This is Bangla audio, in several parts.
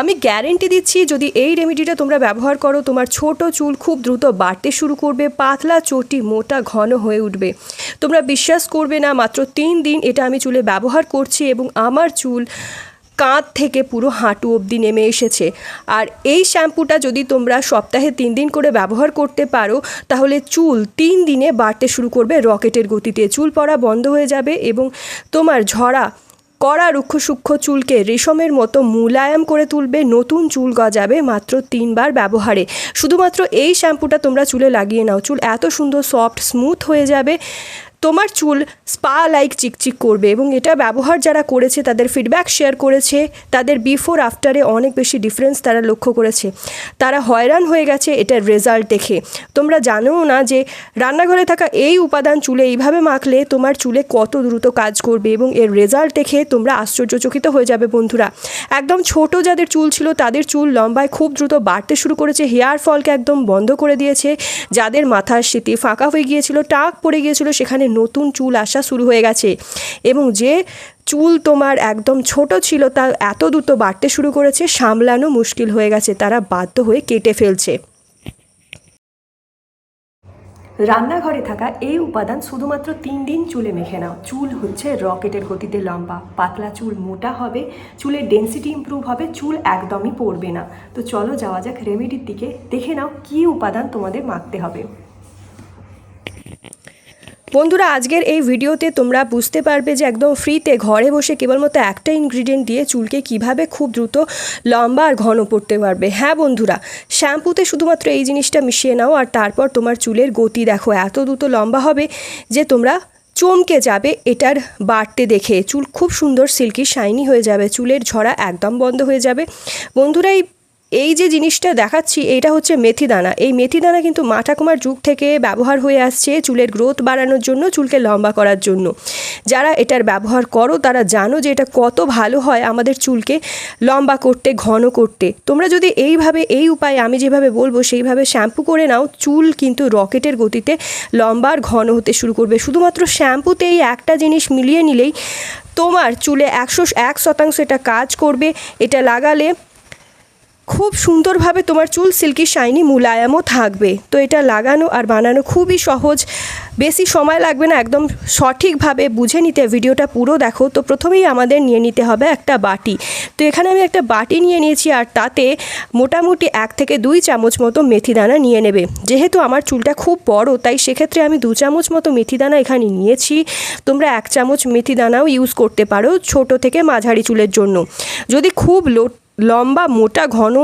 আমি গ্যারেন্টি দিচ্ছি যদি এই রেমেডিটা তোমরা ব্যবহার করো তোমার ছোট চুল খুব দ্রুত বাড়তে শুরু করবে, পাতলা চটি মোটা ঘন হয়ে উঠবে। তোমরা বিশ্বাস করবে না, মাত্র 3 দিন এটা আমি চুলে ব্যবহার করছি এবং আমার চুল কাঁধ থেকে পুরো হাঁটু অবধি নেমে এসেছে। আর এই শ্যাম্পুটা যদি তোমরা সপ্তাহে 3 দিন করে ব্যবহার করতে পারো তাহলে চুল 3 দিনে বাড়তে শুরু করবে রকেটের গতিতে। চুল পড়া বন্ধ হয়ে যাবে এবং তোমার ঝরা কড়া রুক্ষ সূক্ষ্ম চুলকে রেশমের মতো মুলায়ম করে তুলবে, নতুন চুল গজাবে মাত্র 3 বার ব্যবহারে। শুধুমাত্র এই শ্যাম্পুটা তোমরা চুলে লাগিয়ে নাও, চুল এত সুন্দর সফট স্মুথ হয়ে যাবে, তোমার চুল স্পা লাইক চিকচিক করবে। এবং এটা ব্যবহার যারা করেছে তাদের ফিডব্যাক শেয়ার করেছে, তাদের বিফোর আফটারে অনেক বেশি ডিফারেন্স তারা লক্ষ্য করেছে, তারা হয়রান হয়ে গেছে এটার রেজাল্ট দেখে। তোমরা জানোও না যে রান্নাঘরে থাকা এই উপাদান চুলে এইভাবে মাখলে তোমার চুলে কত দ্রুত কাজ করবে এবং এর রেজাল্ট দেখে তোমরা আশ্চর্যচকিত হয়ে যাবে বন্ধুরা। একদম ছোট যাদের চুল ছিল তাদের চুল লম্বায় খুব দ্রুত বাড়তে শুরু করেছে, হেয়ার ফলকে একদম বন্ধ করে দিয়েছে, যাদের মাথার স্মৃতি ফাঁকা হয়ে গিয়েছিল, টাক পড়ে গিয়েছিল, সেখানে নতুন চুল আসা শুরু হয়ে গেছে। এবং যে চুল তোমার একদম ছোট ছিল তা এত দ্রুত বাড়তে শুরু করেছে, সামলানো মুশকিল হয়ে গেছে, তারা বাধ্য হয়ে কেটে ফেলছে। রান্নাঘরে থাকা এই উপাদান শুধুমাত্র 3 দিন চুলে মেখে নাও, চুল হচ্ছে রকেটের গতিতে লম্বা, পাতলা চুল মোটা হবে, চুলের ডেন্সিটি ইমপ্রুভ হবে, চুল একদমই পড়বে না। তো চলো যাওয়া যাক রেমেডির দিকে, দেখে নাও কী উপাদান তোমাদের মাখতে হবে। বন্ধুরা আজকের এই ভিডিওতে তোমরা বুঝতে পারবে যে একদম ফ্রিতে ঘরে বসে কেবলমাত্র একটা ইনগ্রিডিয়েন্ট দিয়ে চুলকে কিভাবে খুব দ্রুত লম্বা আর ঘন করতে পারবে। হ্যাঁ বন্ধুরা, শ্যাম্পুতে শুধুমাত্র এই জিনিসটা মিশিয়ে নাও আর তারপর তোমার চুলের গতি দেখো, এত দ্রুত লম্বা হবে যে তোমরা চমকে যাবে এটার বাড়তে দেখে। চুল খুব সুন্দর সিল্কি শাইনি হয়ে যাবে, চুলের ঝরা একদম বন্ধ হয়ে যাবে। বন্ধুরা এই যে জিনিসটা দেখাচ্ছি এটা হচ্ছে মেথি দানা। এই মেথি দানা কিন্তু মা ঠাকুমার যুগ থেকে ব্যবহার হয়ে আসছে চুলের গ্রোথ বাড়ানোর জন্য, চুলকে লম্বা করার জন্য। যারা এটার ব্যবহার করো তারা জানো যে এটা কত ভালো হয় আমাদের চুলকে লম্বা করতে, ঘন করতে। তোমরা যদি এইভাবে এই উপায়ে আমি যেভাবে বলবো সেইভাবে শ্যাম্পু করে নাও, চুল কিন্তু রকেটের গতিতে লম্বা আর ঘন হতে শুরু করবে। শুধুমাত্র শ্যাম্পুতে এই একটা জিনিস মিলিয়ে নিলেই তোমার চুলে 101% এটা কাজ করবে। এটা লাগালে খুব সুন্দরভাবে তোমার চুল সিল্কি শাইনি মুলায়মও থাকবে। তো এটা লাগানো আর বানানো খুবই সহজ, বেশি সময় লাগবে না, একদম সঠিকভাবে বুঝে নিতে ভিডিওটা পুরো দেখো। তো প্রথমেই আমাদের নিয়ে নিতে হবে একটা বাটি। তো এখানে আমি একটা বাটি নিয়ে নিয়েছি আর তাতে মোটামুটি 1 থেকে 2 চামচ মতো মেথি দানা নিয়ে নেবে। যেহেতু আমার চুলটা খুব বড় তাই সেক্ষেত্রে আমি 2 চামচ মতো মেথি দানা এখানে নিয়েছি। তোমরা 1 চামচ মেথি দানাও ইউজ করতে পারো ছোট থেকে মাঝারি চুলের জন্য। যদি খুব লম্বা মোটা ঘন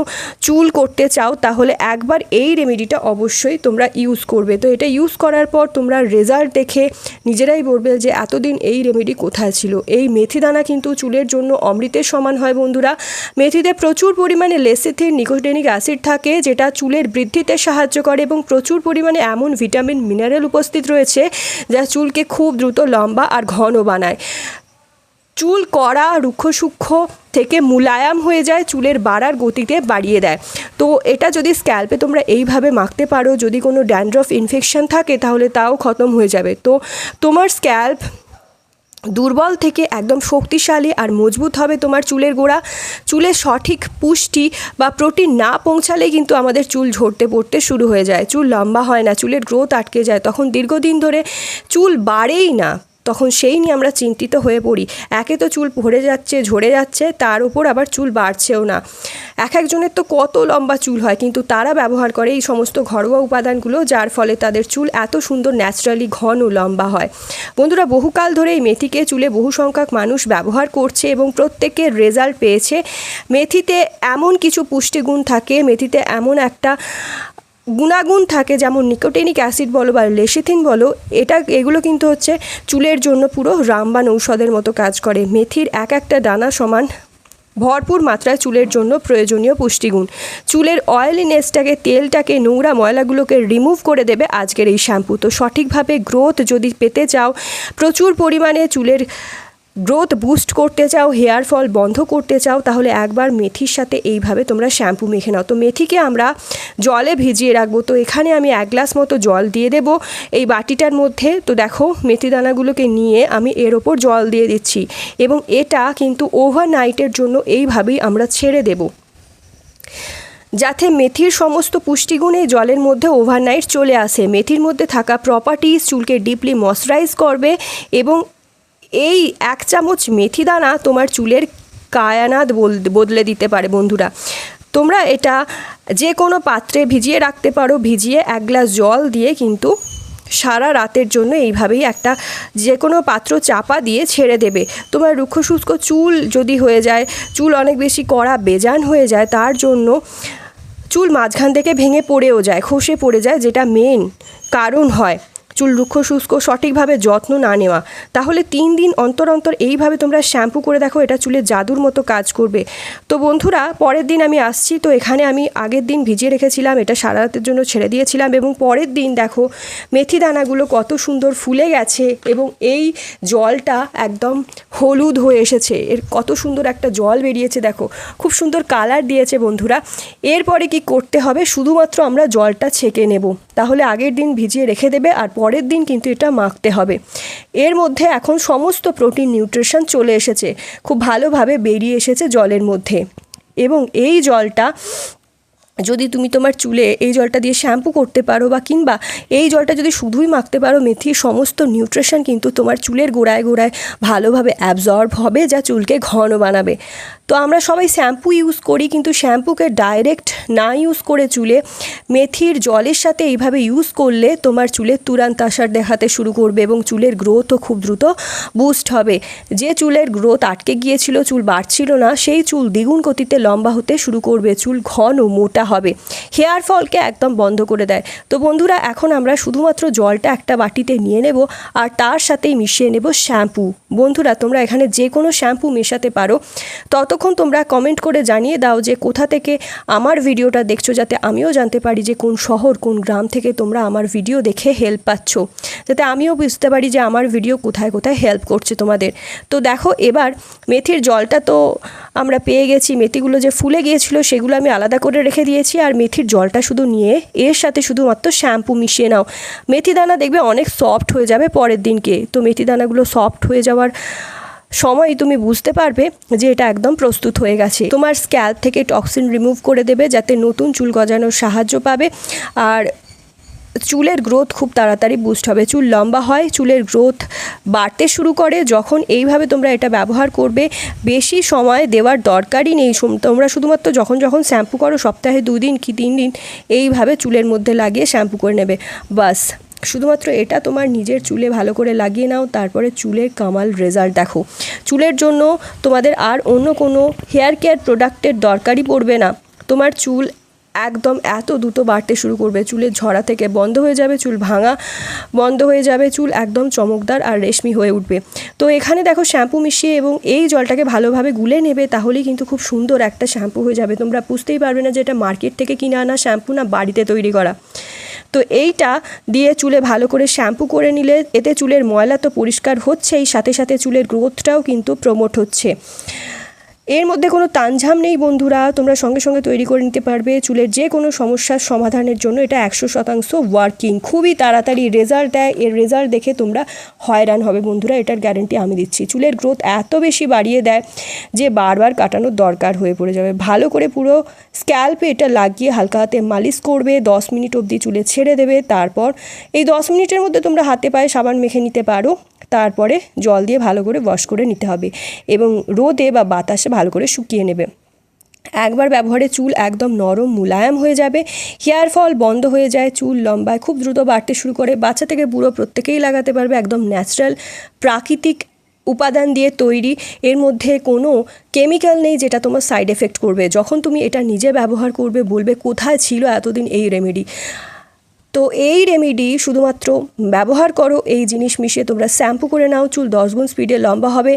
চুল করতে চাও তাহলে একবার এই রেমেডিটা অবশ্যই তোমরা ইউজ করবে। তো এটা ইউজ করার পর তোমরা রেজাল্ট দেখে নিজেরাই বলবে যে এতদিন এই রেমেডি কোথায় ছিল। এই মেথি দানা কিন্তু চুলের জন্য অমৃতের সমান হয় বন্ধুরা। মেথিতে প্রচুর পরিমাণে লেসিথিন নিকোটিনিক অ্যাসিড থাকে যেটা চুলের বৃদ্ধিতে সাহায্য করে এবং প্রচুর পরিমাণে এমন ভিটামিন মিনারেল উপস্থিত রয়েছে যা চুলকে খুব দ্রুত লম্বা আর ঘন বানায়। চুল কড়া রুক্ষ সূক্ষ্ম থেকে মুলায়ম হয়ে যায়, চুলের বাড়ার গতিতে বাড়িয়ে দেয়। তো এটা যদি স্ক্যাল্পে তোমরা এইভাবে মাখতে পারো, যদি কোনো ড্যান্ড্রফ ইনফেকশন থাকে তাহলে তাও খতম হয়ে যাবে। তো তোমার স্ক্যাল্প দুর্বল থেকে একদম শক্তিশালী আর মজবুত হবে তোমার চুলের গোড়া। চুলের সঠিক পুষ্টি বা প্রোটিন না পৌঁছালেই কিন্তু আমাদের চুল ঝরতে পড়তে শুরু হয়ে যায়, চুল লম্বা হয় না, চুলের গ্রোথ আটকে যায়, তখন দীর্ঘদিন ধরে চুল বাড়েই না। তখন সেই নিয়ে আমরা চিন্তিত হয়ে পড়ি। একে তো চুল পড়ে যাচ্ছে, ঝরে যাচ্ছে, তার উপর আবার চুল বাড়ছেও না। একজনের তো কত লম্বা চুল হয়, কিন্তু তারা ব্যবহার করে এই সমস্ত ঘরোয়া উপাদানগুলো, যার ফলে তাদের চুল এত সুন্দর ন্যাচারালি ঘন লম্বা হয়। বন্ধুরা বহুকাল ধরে এই মেথিকে চুলে বহু সংখ্যক মানুষ ব্যবহার করছে এবং প্রত্যেকের রেজাল্ট পেয়েছে। মেথিতে এমন কিছু পুষ্টিগুণ থাকে, মেথিতে এমন একটা গুণাগুণ থাকে যেমন নিকোটিনিক অ্যাসিড বলো বা লেসিথিন বলো, এগুলো কিন্তু হচ্ছে চুলের জন্য পুরো রামবাণ ঔষধের মতো কাজ করে। মেথির একটা দানা সমান ভরপুর মাত্রায় চুলের জন্য প্রয়োজনীয় পুষ্টিগুণ। চুলের অয়েলিনেসটাকে, তেলটাকে, নোংরা ময়লাগুলোকে রিমুভ করে দেবে আজকের এই শ্যাম্পু। তো সঠিকভাবে গ্রোথ যদি পেতে চাও, প্রচুর পরিমাণে চুলের গ্রোথ বুস্ট করতে চাও, হেয়ার ফল বন্ধ করতে চাও, তাহলে একবার মেথির সাথে এইভাবে তোমরা শ্যাম্পু মেখে নাও। তো মেথিকে আমরা জলে ভিজিয়ে রাখবো। তো এখানে আমি 1 গ্লাস মতো জল দিয়ে দেব এই বাটিটার মধ্যে। তো দেখো মেথি দানাগুলোকে নিয়ে আমি এর ওপর জল দিয়ে দিচ্ছি এবং এটা কিন্তু ওভারনাইটের জন্য এইভাবেই আমরা ছেড়ে দেব। যাতে মেথির সমস্ত পুষ্টিগুণ এই জলের মধ্যে ওভারনাইট চলে আসে। মেথির মধ্যে থাকা প্রপার্টিজ চুলকে ডিপলি ময়শ্চারাইজ করবে এবং এই 1 চামচ মেথি দানা তোমার চুলের কায়ানাত বদলে দিতে পারে বন্ধুরা। তোমরা এটা যে কোনো পাত্রে ভিজিয়ে রাখতে পারো, ভিজিয়ে 1 গ্লাস জল দিয়ে কিন্তু সারা রাতের জন্য এইভাবেই একটা যে কোনো পাত্র চাপা দিয়ে ছেড়ে দেবে। তোমার রুক্ষ শুষ্ক চুল যদি হয়ে যায়, চুল অনেক বেশি কড়া বেজান হয়ে যায়, তার জন্য চুল মাঝখান থেকে ভেঙে পড়েও যায়, খসে পড়ে যায়, যেটা মেন কারণ হয় চুল রুক্ষ শুষ্ক সঠিকভাবে যত্ন না নেওয়া। তাহলে 3 দিন অন্তর অন্তর এইভাবে তোমরা শ্যাম্পু করে দেখো, এটা চুলে জাদুর মতো কাজ করবে। তো বন্ধুরা পরের দিন আমি আসছি, তো এখানে আমি আগের দিন ভিজিয়ে রেখেছিলাম, এটা সারা রাতের জন্য ছেড়ে দিয়েছিলাম এবং পরের দিন দেখো মেথি দানাগুলো কত সুন্দর ফুলে গেছে এবং এই জলটা একদম হলুদ হয়ে এসেছে, এর কত সুন্দর একটা জল বেরিয়েছে দেখো, খুব সুন্দর কালার দিয়েছে বন্ধুরা। এরপরে কি করতে হবে, শুধুমাত্র আমরা জলটা ছেঁকে নেব, তাহলে আগের দিন ভিজিয়ে রেখে দেবে আর পরের দিন কিন্তু এটা মাখতে হবে। এর মধ্যে এখন সমস্ত প্রোটিন নিউট্রিশন চলে এসেছে, খুব ভালোভাবে বেরিয়ে এসেছে জলের মধ্যে এবং এই জলটা যদি তুমি তোমার চুলে এই জলটা দিয়ে শ্যাম্পু করতে পারো বা কিংবা এই জলটা যদি শুধুই মাখতে পারো, মেথির সমস্ত নিউট্রিশন কিন্তু তোমার চুলের গোড়ায় গোড়ায় ভালোভাবে অ্যাবজর্ব হবে, যা চুলকে ঘন বানাবে। তো আমরা সবাই শ্যাম্পু ইউজ করি, কিন্তু শ্যাম্পুকে ডাইরেক্ট না ইউজ করে চুলে মেথির জলের সাথে এইভাবে ইউজ করলে তোমার চুলের তুরান্ত আসার দেখাতে শুরু করবে এবং চুলের গ্রোথও খুব দ্রুত বুস্ট হবে। যে চুলের গ্রোথ আটকে গিয়েছিল, চুল বাড়ছিল না, সেই চুল দ্বিগুণ গতিতে লম্বা হতে শুরু করবে, চুল ঘন মোটা হবে, হেয়ার ফলকে একদম বন্ধ করে দেয়। তো বন্ধুরা এখন আমরা শুধুমাত্র জলটা একটা বাটিতে নিয়ে নেব আর তার সাথেই মিশিয়ে নেব শ্যাম্পু। বন্ধুরা তোমরা এখানে যে কোনো শ্যাম্পু মেশাতে পারো। ততক্ষণ তোমরা কমেন্ট করে জানিয়ে দাও যে কোথা থেকে আমার ভিডিওটা দেখছো, যাতে আমিও জানতে পারি যে কোন শহর কোন গ্রাম থেকে তোমরা আমার ভিডিও দেখে হেল্প পাচ্ছ, যাতে আমিও বুঝতে পারি যে আমার ভিডিও কোথায় কোথায় হেল্প করছে তোমাদের। তো দেখো এবার মেথির জলটা তো আমরা পেয়ে গেছি, মেথিগুলো যে ফুলে গিয়েছিল সেগুলো আমি আলাদা করে রেখে দিয়েছি আর মেথির জলটা শুধু নিয়ে এর সাথে শুধুমাত্র শ্যাম্পু মিশিয়ে নাও। মেথি দানা দেখবে অনেক সফট হয়ে যাবে পরের দিনকে। তো মেথি দানাগুলো সফট হয়ে যাওয়ার সময় তুমি বুঝতে পারবে যে এটা একদম প্রস্তুত হয়ে গেছে। তোমার স্ক্যাল্প থেকে টক্সিন রিমুভ করে দেবে, যাতে নতুন চুল গজানোর সাহায্য পাবে আর চুলের গ্রোথ খুব তাড়াতাড়ি বুস্ট হবে। চুল লম্বা হয়, চুলের গ্রোথ বাড়তে শুরু করে যখন এইভাবে তোমরা এটা ব্যবহার করবে। বেশি সময় দেওয়ার দরকারই নেই, তোমরা শুধুমাত্র যখন যখন শ্যাম্পু করো সপ্তাহে 2 দিন কি 3 দিন এইভাবে চুলের মধ্যে লাগিয়ে শ্যাম্পু করে নেবে, বাস। শুধুমাত্র এটা তোমার নিজের চুলে ভালো করে লাগিয়ে নাও, তারপরে চুলের কামাল রেজাল্ট দেখো। চুলের জন্য তোমাদের আর অন্য কোনো হেয়ার কেয়ার প্রোডাক্টের দরকারই পড়বে না। তোমার চুল একদম এত দ্রুত বাড়তে শুরু করবে, চুলের ঝরা থেকে বন্ধ হয়ে যাবে, চুল ভাঙা বন্ধ হয়ে যাবে, চুল একদম চমকদার আর রেশমি হয়ে উঠবে। তো এখানে দেখো শ্যাম্পু মিশিয়ে এবং এই জলটাকে ভালোভাবে গুলে নেবে, তাহলেই কিন্তু খুব সুন্দর একটা শ্যাম্পু হয়ে যাবে। তোমরা বুঝতেই পারবে না যে এটা মার্কেট থেকে কিনে আনা শ্যাম্পু না বাড়িতে তৈরি করা। তো এইটা দিয়ে চুলে ভালো করে শ্যাম্পু করে নিলে এতে চুলের ময়লা তো পরিষ্কার হচ্ছেই, সাথে সাথে চুলের গ্রোথটাও কিন্তু প্রমোট হচ্ছে। এর মধ্যে কোনো তামঝাম নেই বন্ধুরা, তোমরা সঙ্গে সঙ্গে তৈরি করে নিতে পারবে। চুলের যে কোনো সমস্যার সমাধানের জন্য এটা 100% ওয়ার্কিং, খুবই তাড়াতাড়ি রেজাল্ট দেয়। এর রেজাল্ট দেখে তোমরা হয়রান হবে বন্ধুরা, এটার গ্যারেন্টি আমি দিচ্ছি। চুলের গ্রোথ এত বেশি বাড়িয়ে দেয় যে বারবার কাটানোর দরকার হয়ে পড়ে যাবে। ভালো করে পুরো স্ক্যাল্পে এটা লাগিয়ে হালকা হাতে মালিশ করবে, 10 মিনিট অবধি চুলে ছেড়ে দেবে। তারপর এই 10 মিনিটের মধ্যে তোমরা হাতে পায়ে সাবান মেখে নিতে পারো, তারপরে জল দিয়ে ভালো করে ওয়াশ করে নিতে হবে এবং রোদে বা বাতাসে ভালো করে শুকিয়ে নেবে। একবার ব্যবহারে চুল একদম নরম মুলায়ম হয়ে যাবে, হেয়ার ফল বন্ধ হয়ে যায়, চুল লম্বায় খুব দ্রুত বাড়তে শুরু করে। বাচ্চা থেকে বুড়ো প্রত্যেকেই লাগাতে পারবে, একদম ন্যাচারাল প্রাকৃতিক উপাদান দিয়ে তৈরি, এর মধ্যে কোনো কেমিক্যাল নেই যেটা তোমার সাইড এফেক্ট করবে। যখন তুমি এটা নিজে ব্যবহার করবে বলবে কোথায় ছিল এতদিন এই রেমেডি। তো এই রেমেডি শুধুমাত্র ব্যবহার করো, এই জিনিস মিশিয়ে তোমরা শ্যাম্পু করে নাও, চুল 10 গুণ স্পিডে লম্বা হবে।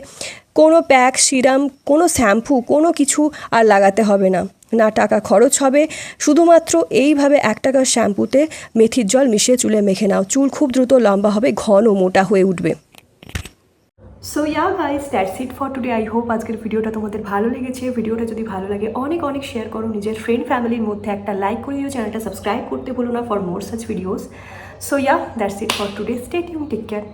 কোনো প্যাক সিরাম কোনো শ্যাম্পু কোনো কিছু আর লাগাতে হবে না, না টাকা খরচ হবে। শুধুমাত্র এইভাবে 1 টাকার শ্যাম্পুতে মেথির জল মিশিয়ে চুলে মেখে নাও, চুল খুব দ্রুত লম্বা হবে, ঘন মোটা হয়ে উঠবে। So yeah guys, that's it for today. I hope আজকের ভিডিওটা তোমাদের ভালো লেগেছে। ভিডিওটা যদি ভালো লাগে অনেক অনেক শেয়ার করো, নিজের ফ্রেন্ড ফ্যামিলির মধ্যে একটা লাইক করে দিও, চ্যানেলটা সাবস্ক্রাইব করতে ভুলো না for more such videos. So yeah, that's it for today. Stay tune, take care.